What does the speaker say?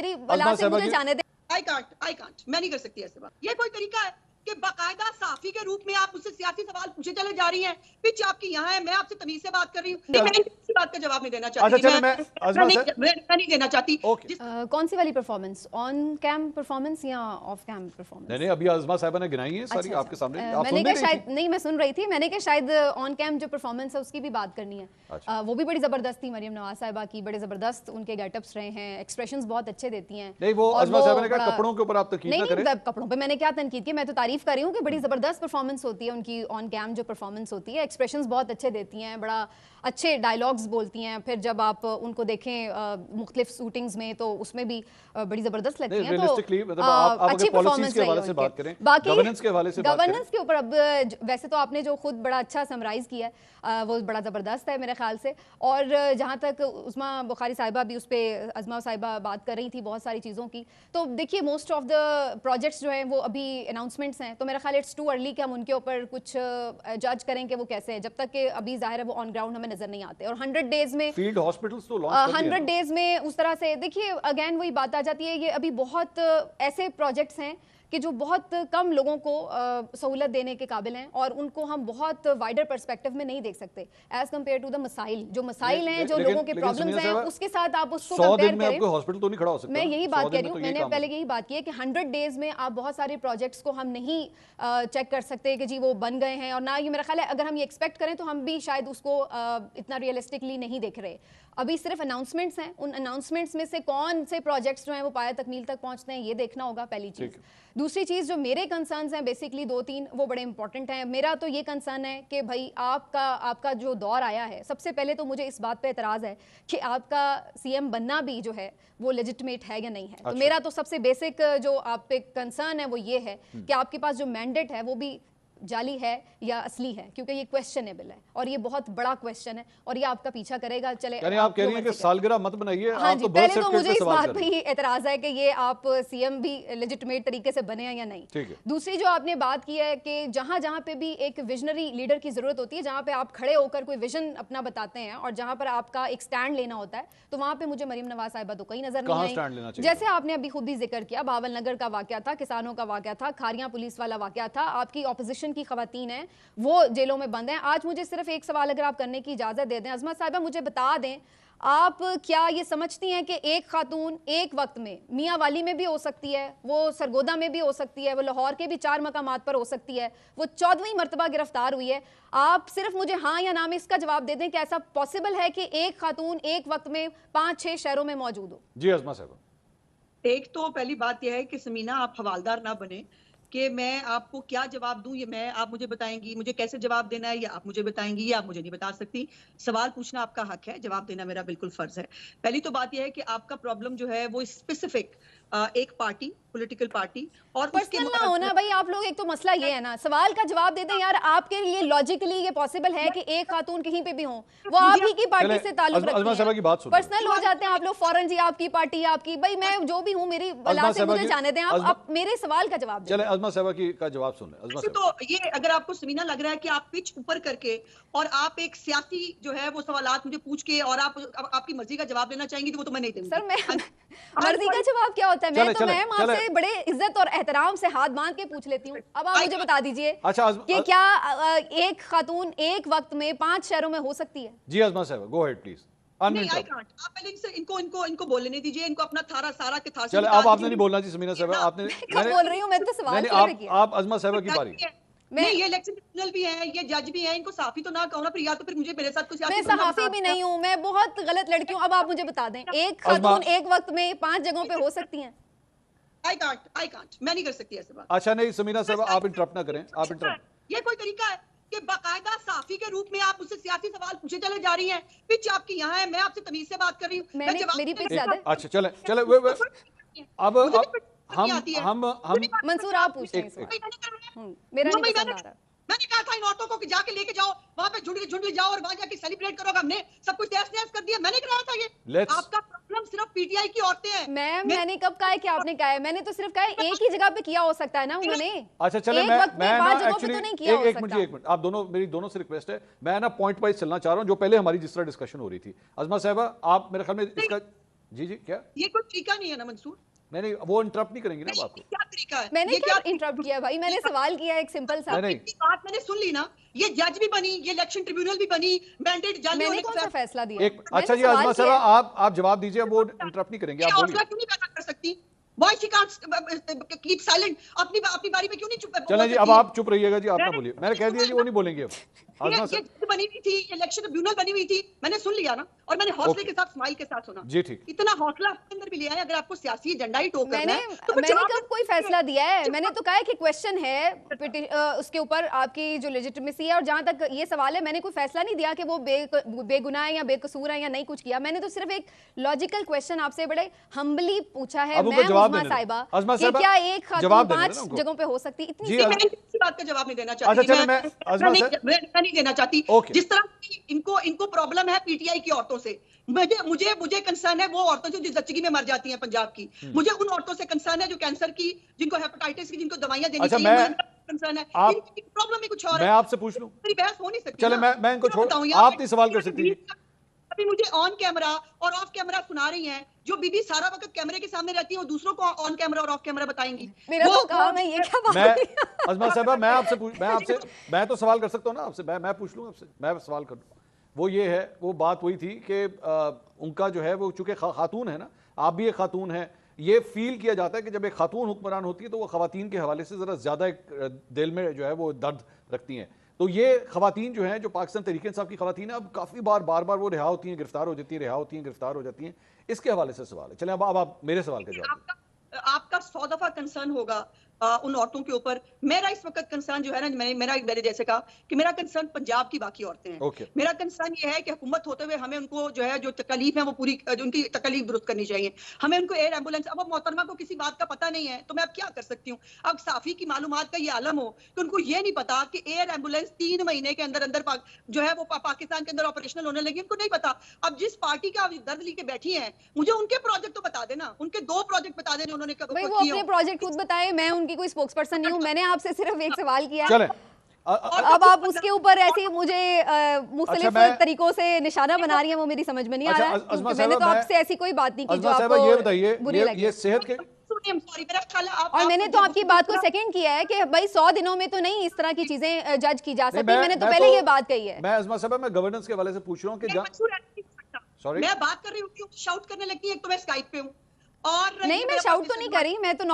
मेरी औलाद से मुझे जाने दे। आई कांट, मैं नहीं कर सकती ऐसे बात। ये कोई तरीका है कि बाकायदा साफी के रूप में आप मुझसे सियासी सवाल पूछे चले जा रही हैं? पिच आपकी यहाँ है, मैं आपसे तमीज से बात कर रही हूँ। मैं किसी बात का जवाब नहीं देना चाहती। अच्छा, मैं नहीं देना चाहती। कौन सी वाली परफॉर्मेंस, ऑन कैम परफॉर्मेंस या ऑफ कैम परफॉर्मेंस? नहीं, अभी अज़मा साहिबा ने गिनाई है सारी आपके सामने। मैंने कहा शायद नहीं, मैं सुन रही थी, मैंने कहा शायद ऑन कैम जो परफॉर्मेंस है उसकी भी बात करनी है। वो भी बड़ी जबरदस्त थी मरियम नवाज साहिबा की, बड़े जबरदस्त उनके गेटअप्स रहे हैं, एक्सप्रेशंस बहुत अच्छे देती हैं। नहीं, वो अज़मा साहिबा ने कहा कपड़ों के ऊपर आप तनकीद ना करें। कपड़ों पे मैंने क्या तनकीद की, मैं तो तारीफ कर रही हूँ कि बड़ी जबरदस्त परफॉर्मेंस होती है उनकी ऑन कैम जो परफॉर्मेंस होती है, एक्सप्रेशंस बहुत अच्छे देती हैं, बड़ा अच्छे डायलॉग्स बोलती हैं। फिर जब आप उनको देखें मुख्तलिफ शूटिंग्स में तो उसमें भी बड़ी जबरदस्त लगती हैं। तो अच्छी परफॉर्मेंस रही है। बाकी गवर्नेंस के ऊपर अब वैसे तो आपने जो खुद बड़ा अच्छा समराइज किया है वो बड़ा ज़बरदस्त है मेरे ख्याल से। और जहाँ तक उस्मा बुखारी साहिबा भी उस पर अज़मा साहिबा बात कर रही थी बहुत सारी चीज़ों की, तो देखिए मोस्ट ऑफ द प्रोजेक्ट्स जो हैं वो अभी अनाउंसमेंट्स हैं, तो मेरा ख्याल इट्स टू अर्ली कि हम उनके ऊपर कुछ जज करें कि वो कैसे हैं, जब तक कि अभी जाहिर है वो ऑन ग्राउंड हमें नजर नहीं आते। और 100 डेज में फील्ड हॉस्पिटल्स तो लॉन्च 100 डेज में उस तरह से देखिए अगेन वही बात आ जाती है, ये अभी बहुत ऐसे प्रोजेक्ट्स हैं कि जो बहुत कम लोगों को सहूलत देने के काबिल हैं और उनको हम बहुत वाइडर पर्सपेक्टिव में नहीं देख सकते एज कम्पेयर टू द मसाइल। जो मसाइल हैं, जो लोगों के प्रॉब्लम्स हैं, उसके साथ आप उसको कंपेयर करें। हॉस्पिटल तो नहीं खड़ा हो सकता। मैं यही बात कह रही हूँ, मैंने पहले यही बात की है कि 100 डेज में आप बहुत सारे प्रोजेक्ट्स को हम नहीं चेक कर सकते कि जी वो बन गए हैं, और ना ये मेरा ख्याल है अगर हम ये एक्सपेक्ट करें तो हम भी शायद उसको इतना रियलिस्टिकली नहीं देख रहे। अभी सिर्फ अनाउंसमेंट्स हैं, उन अनाउंसमेंट्स में से कौन से प्रोजेक्ट्स जो हैं वो पाया तकमील तक पहुंचते हैं ये देखना होगा, पहली चीज़। दूसरी चीज़ जो मेरे कंसर्न्स हैं बेसिकली 2-3 वो बड़े इंपॉर्टेंट हैं। मेरा तो ये कंसर्न है कि भाई आपका जो दौर आया है, सबसे पहले तो मुझे इस बात पे एतराज़ है कि आपका सीएम बनना भी जो है वो लेजिटिमेट है या नहीं है। तो मेरा तो सबसे बेसिक जो आप पे कंसर्न है वो ये है कि आपके पास जो मैंडेट है वो भी जाली है या असली है, क्योंकि ये क्वेश्चनेबल है और ये बहुत बड़ा क्वेश्चन है और ये आपका पीछा करेगा। चले यानी आप कह रही हैं कि सालगिरह मत बनाइए। हाँ जी, पहले तो मुझे इस बात पे ही एतराज है कि ये आप सीएम भी लेजिटिमेट तरीके से बने हैं या नहीं। दूसरी जो आपने बात की है कि जहां जहां पे भी एक विजनरी लीडर की जरूरत होती है, जहां पे आप खड़े होकर कोई विजन अपना बताते हैं और जहां पर आपका एक स्टैंड लेना होता है, तो वहां पे मुझे मरियम नवाज साहिबा तो कहीं नजर नहीं आई। जैसे आपने अभी खुद ही जिक्र किया, बावल नगर का वाकया था, किसानों का वाकया था, खारियां पुलिस वाला वाकया था, आपकी ऑपोजिशन की खवातीन है वो जेलों में बंद हैं। आज मुझे सिर्फ एक सवाल अगर आप करने की इजाजत दे दें, अज़मा साहिबा मुझे बता दें, आप क्या ये समझती हैं कि एक खातून एक वक्त में मियाँ वाली में भी हो सकती है, वो सरगोदा में भी हो सकती है, वो लाहौर के भी 4 मकामात पर हो सकती है, वो 14वीं मरतबा गिरफ्तार हुई है? आप सिर्फ मुझे हाँ या ना में इसका जवाब दे दें कि ऐसा पॉसिबल है कि एक खातून एक वक्त में 5-6 शहरों में मौजूद हो? जी अज़मा साहिबा, एक तो पहली बात यह है कि समीना आप हवालदार ना बने कि मैं आपको क्या जवाब दूं, ये आप मुझे बताएंगी, मुझे कैसे जवाब देना है, या आप मुझे बताएंगी, या आप मुझे नहीं बता सकती। सवाल पूछना आपका हक है, जवाब देना मेरा बिल्कुल फर्ज है। पहली तो बात यह है कि आपका प्रॉब्लम जो है वो स्पेसिफिक एक पार्टी, पॉलिटिकल पार्टी और पर्सनल ना होना भाई। आप लोग एक तो मसला ये है ना, सवाल का जवाब देते हैं यार। आपके लिए लॉजिकली ये पॉसिबल है कि एक खातून कहीं पे भी हो, वो आप ही की पार्टी से ताल्लुक रखती है, पर्सनल हो जाते हैं आप लोग फौरन, जी आपकी पार्टी आपकी, भाई मैं जो भी हूँ मेरी बला से मुझे जाने दें, आप मेरे सवाल का जवाब दें। चले अज़मा साहिबा का जवाब सुन लें। तो ये अगर आपको समीना लग रहा है कि आप पिच ऊपर करके और आप एक सियासी जो है वो सवालात मुझे पूछ के और आप आपकी मर्जी का जवाब देना चाहेंगे, तो वो तो मैं नहीं दूंगी। सर मैं मर्जी का जवाब क्या होता है? मैं आपसे बड़े इज्जत और एहतराम से हाथ बांध के पूछ लेती हूँ। अब आप मुझे बता दीजिए कि क्या एक खातून एक वक्त में 5 शहरों में हो सकती है? जी अज़मा साहिबा, गो अहेड प्लीज। नहीं, आई कांट। आप पहले इनको बोलने दीजिए, इनको अपना थारा सारा के थारा। चलो अब आपने नहीं बोलना जी समीना साहिबा, आपने मैं बोल रही हूँ, मैं तो सवाल किया। आप अज़मा साहिबा की बारी है। नहीं, ये इलेक्शन ट्रिब्यूनल भी है, ये जज भी है, इनको साफी तो ना कहो ना, फिर या तो फिर मुझे मेरे साथ कुछ। मैं सहाफी भी नहीं हूँ, मैं बहुत गलत लड़की हूँ। अब आप मुझे बता दें, एक खातून एक वक्त में 5 जगहों पे हो सकती हैं? आई कांट, मैं नहीं कर सकती ऐसे बात। अच्छा नहीं समीना साहिबा, आप इंटरप्ट ना करें, आप इंटरप्ट। ये कोई तरीका है कि बाकायदा साफी के रूप में आप मुझसे सियासी सवाल पूछे चले जा रही हैं? पिच आपकी यहाँ है, मैं आपसे तमीज से बात कर रही हूँ। मेरी पिच ज्यादा है। अच्छा चले अब हम मंसूर आप पूछ रहे हैं, मेरा नहीं पसंद आ रहा। मैंने कहा था इन औरतों को कि जाके लेके जाओ वहां पे, झुंड जाओ और वहां जाके सेलिब्रेट करो। हमने सब कुछ तहस-नहस कर दिया, मैंने कराया था ये। आपका प्रॉब्लम सिर्फ पीटीआई की औरतें हैं। मैंने कब कहा है कि आपने कहा है? मैंने तो सिर्फ कहा है एक ही जगह पे किया हो सकता है ना उन्होंने। अच्छा चले, मैं एक्चुअली एक मिनट आप दोनों, मेरी दोनों से रिक्वेस्ट है, मैं ना पॉइंट वाइज चलना चाह रहा हूं, जो पहले हमारी जिस तरह डिस्कशन हो रही थी। अज़मा साहिबा आप मेरे ख्याल में इसका जी जी क्या ये कोई तरीका नहीं है ना मंसूर? नहीं, वो इंटरप्ट नहीं करेंगे ना आपको। क्या तरीका है? मैंने क्या इंटरप्ट किया भाई, मैंने सवाल किया एक सिंपल सा। बात मैंने सुन ली ना, ये जज भी बनी, ये इलेक्शन ट्रिब्यूनल भी बनी, मैंडेट जारी होने का फैसला दिया। अच्छा जी आजमा साहब आप जवाब दीजिए, वो इंटरप्ट नहीं करेंगे, आप बोलिए। क्यों नहीं पैदा कर सकती? Why she can't keep silent? अपनी बारी पे क्यों नहीं चुप? चलें जी, अब आप चुप रहिएगा जी, आप ना बोलिए, मैंने कह दिया जी वो नहीं बोलेंगे अब। ये बनी हुई थी, इलेक्शन ट्रिब्यूनल बनी हुई थी, मैंने सुन लिया ना, और मैंने हौसले के साथ, स्माइल के साथ सुना। जी ठीक। इतना हौसला आपके अंदर भी ले आए, अगर आपको सियासी एजेंडा ही टोक करना है तो मैंने कब कोई फैसला दिया है? मैंने तो कहा है कि क्वेश्चन है उसके ऊपर आपकी जो लेजिटिमेसी है, और जहां तक ये सवाल है मैंने कोई फैसला नहीं दिया कि वो बेगुनाह है या बेकसूर है या नहीं कुछ किया। मैंने तो सिर्फ एक लॉजिकल क्वेश्चन आपसे बड़े हम्बली पूछा है, मैं उस्मा साहिबा, कि क्या एक खातून 5 जगहों पे हो सकती? इतनी बात का जवाब नहीं देना चाहती, मैं नहीं देना चाहती। जिस तरह इनको प्रॉब्लम है पीटीआई की औरतों से, मुझे कंसर्न है वो औरतों जो जच्चगी में मर जाती हैं पंजाब की। मुझे उन औरतों से कंसर्न है जो कैंसर की, जिनको हेपेटाइटिस की, जिनको दवाइयां देनी चाहिए, कंसर्न है। प्रॉब्लम ही कुछ और है। मैं आपसे पूछ लूं, मेरी बहस हो नहीं सकती। चले मैं इनको छोड़, आप नहीं सवाल कर सकती। अभी मुझे ऑन कैमरा और ऑफ कैमरा सुना रही हैं, जो बीबी सारा वक्त कैमरे के सामने रहती है, वो दूसरों को ऑन कैमरा और ऑफ कैमरा बताएंगी। मेरा तो काम है, ये क्या बात है? अजमा साहबा मैं तो सवाल कर सकता हूँ ना आपसे, मैं पूछ लूँ आपसे, मैं सवाल कर लूँ। वो ये है, वो बात वही थी कि उनका जो है वो चूंकि खातून है ना, आप भी एक खातून है, ये फील किया जाता है कि जब एक खातून हुक्मरान होती है तो वो खवातीन के हवाले से जरा ज्यादा एक दिल में जो है वो दर्द रखती हैं। तो ये खवातीन जो हैं, जो पाकिस्तान तहरीक इंसाफ की खवातीन है, अब काफी बार बार वो रिहा होती हैं, गिरफ्तार हो जाती हैं, रिहा होती हैं, गिरफ्तार हो जाती हैं। इसके हवाले से सवाल है। चले अब आप मेरे सवाल का जवाब। आपका 100 दफा कंसर्न होगा उन औरतों के ऊपर। मेरा इस वक्त कंसर्न जो है ना, मेरे जैसे कहा कि मेरा कंसर्न पंजाब की बाकी औरतें हैं। मेरा कंसर्न ये है कि हुकूमत होते हुए हमें उनको जो है, जो तकलीफ है वो पूरी, उनकी तकलीफ दुरुस्त करनी चाहिए। हमें उनको एयर एम्बुलेंस, अब मोहतरमा को किसी बात का पता नहीं है तो मैं अब क्या कर सकती हूँ? अब साफी की मालूमात का ये आलम हो कि उनको ये नहीं पता कि एयर एम्बुलेंस 3 महीने के अंदर जो है वो पाकिस्तान के अंदर ऑपरेशनल होने लगी, उनको नहीं पता। अब जिस पार्टी का दर्द लेके बैठी है, मुझे उनके प्रोजेक्ट तो बता देना, उनके 2 प्रोजेक्ट बता देना उन्होंने। वो अपने प्रोजेक्ट खुद बताए, मैं उनकी कोई स्पोक्स पर्सन नहीं हूं, मैंने आपसे सिर्फ एक सवाल किया। चले अब आप उसके ऊपर ऐसे मुझे मुख्तलिफ तरीकों से निशाना बना रही हैं, वो मेरी समझ में नहीं आ रहा है। मैंने तो आपसे ऐसी कोई बात नहीं की जो आपको ये बताइए, ये सेहत के, और मैंने तो आपकी बात को सेकंड किया है कि भाई 100 दिनों में तो नहीं इस तरह की चीजें जज की जा सकती। मैंने तो पहले ये बात कही है। मैं अजमा साहब, मैं गवर्नेंस के हवाले से पूछ रहा हूँ कि सॉरी मैं बात कर रही हूँ, शाउट करने लगती है, एक तो मैं स्काइप पे हूँ, और नहीं मैं शाउट तो नहीं कर रही, मैं तो